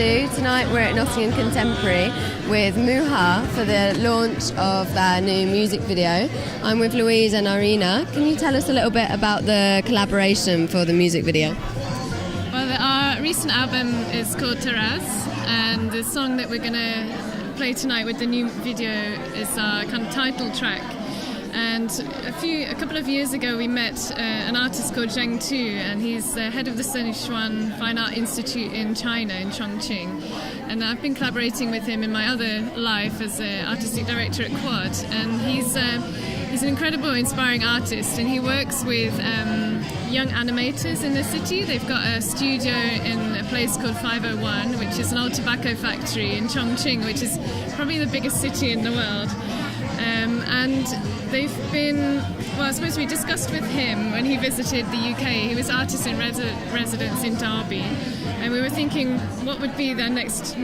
Zoo. Tonight we're at Nottingham Contemporary with Muha for the launch of their new music video. I'm with Louise and Irina. Can you tell us a little bit about the collaboration for the music video? Well, our recent album is called Terrace, and the song that we're going to play tonight with the new video is our kind of title track. And a couple of years ago we met an artist called Zheng Tu, and he's the head of the Sichuan Fine Art Institute in China, in Chongqing. And I've been collaborating with him in my other life as an artistic director at Quad. And he's an incredible, inspiring artist, and he works with young animators in the city. They've got a studio in a place called 501, which is an old tobacco factory in Chongqing, which is probably the biggest city in the world. And they've been, well, I suppose we discussed with him when he visited the UK. He was artist in residence in Derby, and we were thinking what would be their next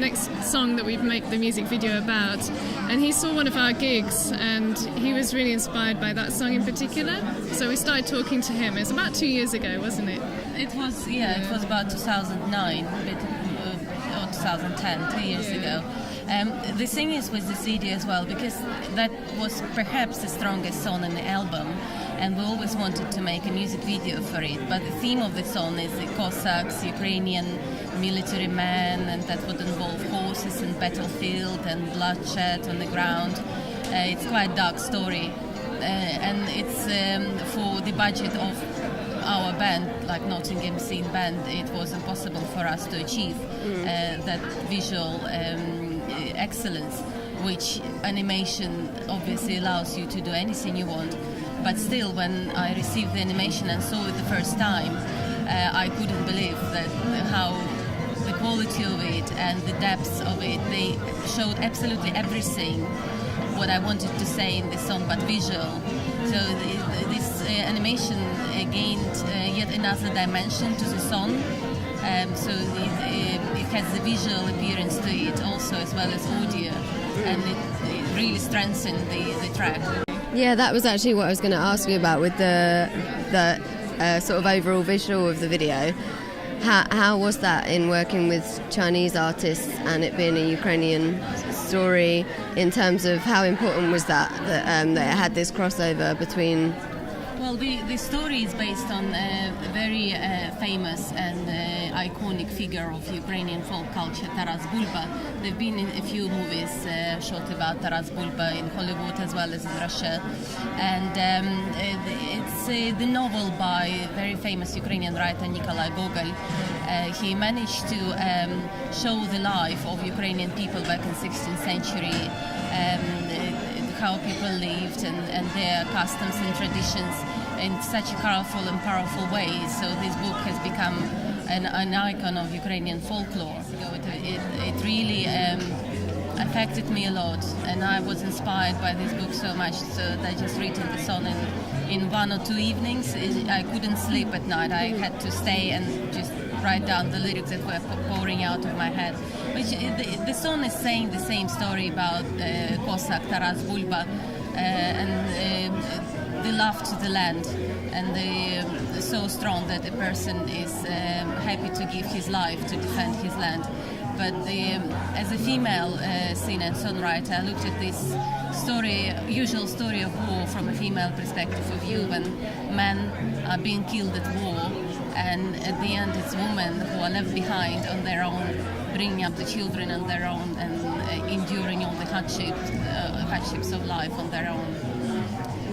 song that we'd make the music video about. And he saw one of our gigs, and he was really inspired by that song in particular. So we started talking to him. It was about 2 years ago, wasn't it? It was, it was about 2009, or 2010, 2 years ago. The thing is with the CD as well, because that was perhaps the strongest song in the album, and we always wanted to make a music video for it. But the theme of the song is the Cossacks, Ukrainian military men, and that would involve horses and battlefield and bloodshed on the ground. It's quite a dark story, and it's for the budget of our band, like Nottingham Scene Band, it was impossible for us to achieve that visual excellence, which animation obviously allows you to do anything you want. But still, when I received the animation and saw it the first time, I couldn't believe that how the quality of it and the depth of it, they showed absolutely everything what I wanted to say in the song, but visual. So this animation gained yet another dimension to the song. So it has the visual appearance to it also, as well as audio, and it really strengthened the track. Yeah, that was actually what I was going to ask you about with the sort of overall visual of the video. How was that in working with Chinese artists and it being a Ukrainian story, in terms of how important was that it had this crossover between? Well, the story is based on a very famous and iconic figure of Ukrainian folk culture, Taras Bulba. There have been a few movies shot about Taras Bulba in Hollywood as well as in Russia. And it's the novel by a very famous Ukrainian writer, Nikolai Gogol. He managed to show the life of Ukrainian people back in the 16th century, how people lived and their customs and traditions in such a colorful and powerful way. So this book has become an icon of Ukrainian folklore. It really affected me a lot, and I was inspired by this book so much that I just written the song in 1 or 2 evenings. I couldn't sleep at night. I had to stay and just write down the lyrics that were pouring out of my head. Which the song is saying the same story about Cossack Taras Bulba and the love to the land, and so strong that a person is happy to give his life to defend his land. But as a female singer and songwriter, I looked at this usual story of war from a female perspective of view, when men are being killed at war, and at the end it's women who are left behind on their own, bringing up the children on their own and enduring all the hardships of life on their own.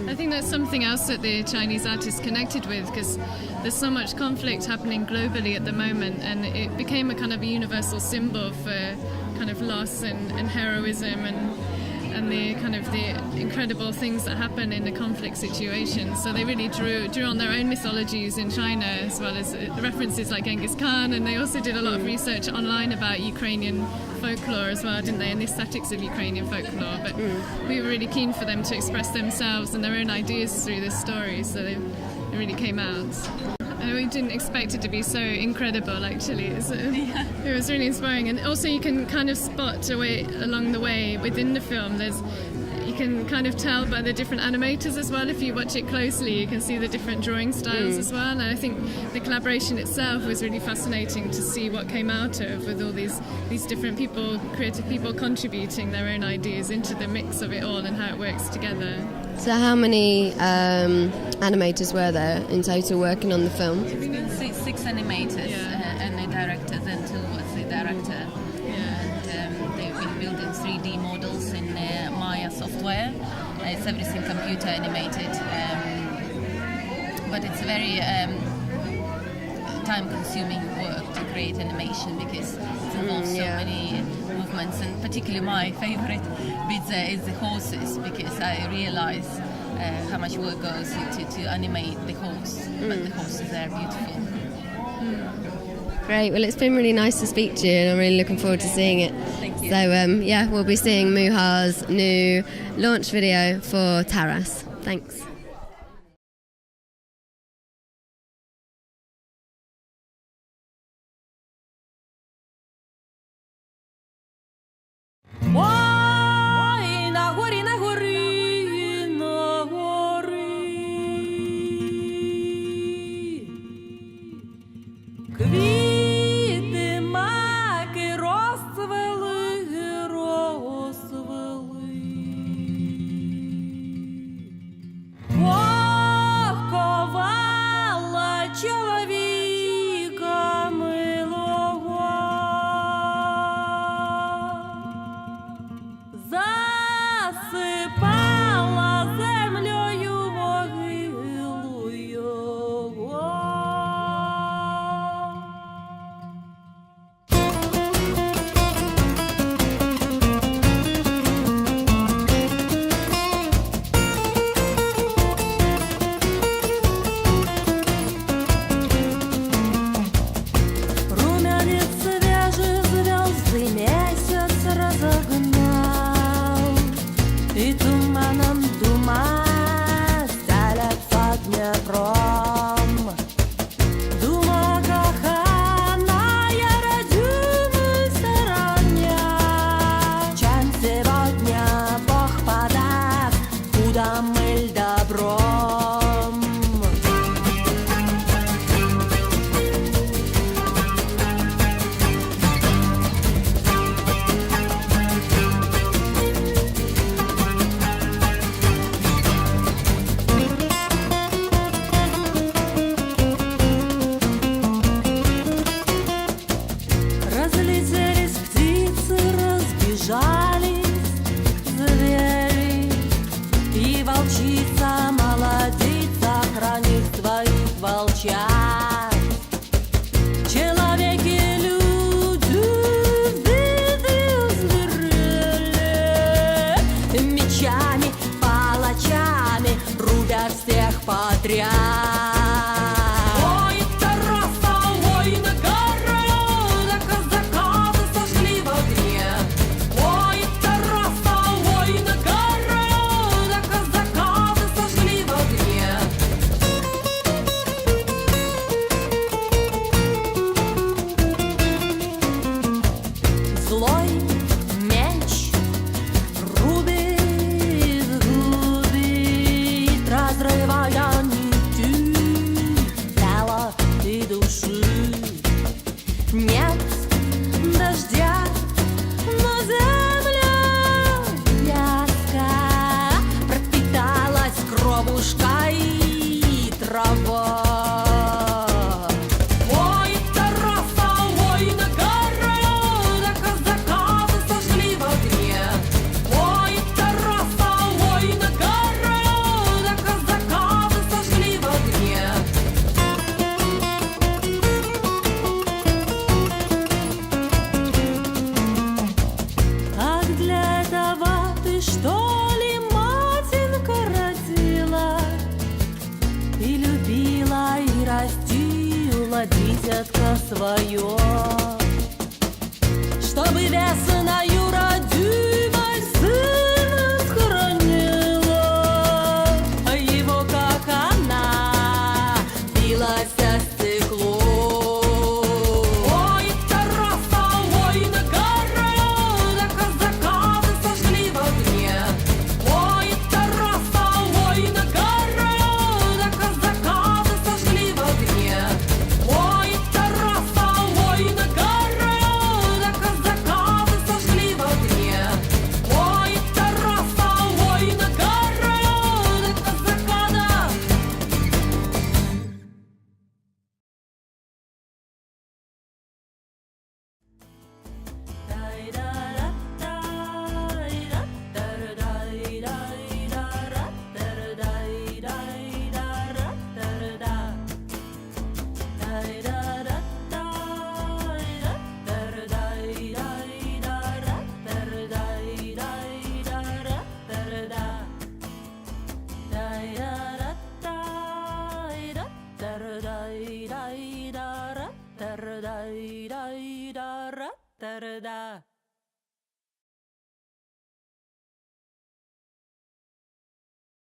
I think that's something else that the Chinese artists connected with, because there's so much conflict happening globally at the moment, and it became a kind of a universal symbol for kind of loss and heroism and the kind of the incredible things that happen in the conflict situation. So they really drew on their own mythologies in China, as well as references like Genghis Khan, and they also did a lot of research online about Ukrainian folklore as well, didn't they, and the aesthetics of Ukrainian folklore. But we were really keen for them to express themselves and their own ideas through this story, so they really came out. And we didn't expect it to be so incredible, actually. It was really inspiring. And also you can kind of spot along the way within the film, you can kind of tell by the different animators as well. If you watch it closely, you can see the different drawing styles as well. And I think the collaboration itself was really fascinating to see what came out of, with all these different people, creative people contributing their own ideas into the mix of it all and how it works together. So how many animators were there in total working on the film? Six animators and the director, then two was the director. And they've been building 3D models in Maya software. It's everything computer animated, but it's very time-consuming work to create animation, because it involves so many movements, and particularly my favorite bit there is the horses, because I realize how much work goes to animate the horse, but the horses are beautiful. Great, well, it's been really nice to speak to you, and I'm really looking forward to seeing it. Thank you. So we'll be seeing Muha's new launch video for Taras. Thanks. Ой, на горі, на горі, на горі. Квіти, маки розцвели, розцвели. Бог ковала чоловіка милого. Засипала землею могилу його. Румянец свежих звезды месяц разогнал, и туманом дума стелется Днепром. Дума коханая, родимся ранее, чем сегодня Бог подаст пудом иль добром. Разлетелись птицы, разбежались звери, и волчица, молодица, хранит своих волчат. Человеки, люди, виды узверели, мечами, палачами рубят всех подряд. Ой, Тараса, ой, на города казака вы сожгли в огне. Ой, Тараса, ой, на города казака вы сожгли в огне. Злой меч рубит, губит, разрывая нити тела и души. Нет дождя, но земля вязкая пропиталась кровушкой и трава. Ой, Тараса, ой, на города казака вы сожгли в огне. Ой, Тараса, ой, на города свое, чтобы весной родимой сына схоронила его, как она билась о стекло. Ой, Тараса, ой, на города казака сожгли в огне. Ой, Тараса, ой, на города казака сожгли в огне. Ой, Тараса, ой, на города казака сожгли в огне. Ой, Тараса, ой, на города казака, да. Da